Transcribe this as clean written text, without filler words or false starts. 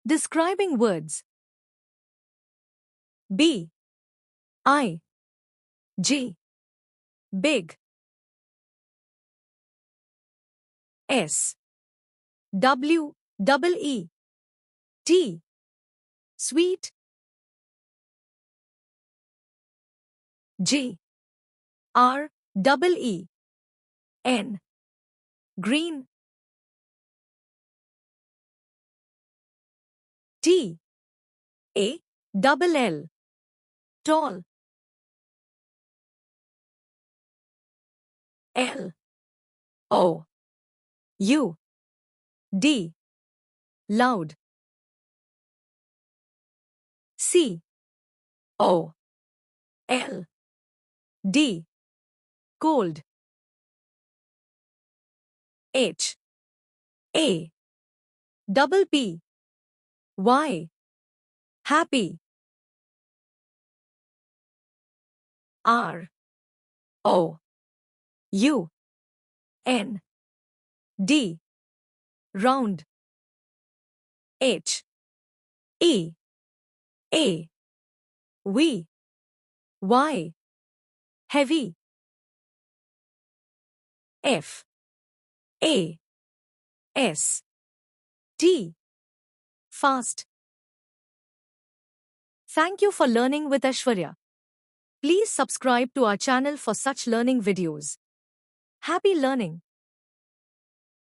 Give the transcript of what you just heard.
Describing words. B I G. Big. S W E T. Sweet. G R E N. Green. T A L. Tall. L O U D. Loud. C O L D. Cold. H A P Y. Happy. R O U N D. Round. H E A V Y. Heavy. F A S T. Fast. Thank you for learning with Ashwarya. Please subscribe to our channel for such learning videos. Happy learning!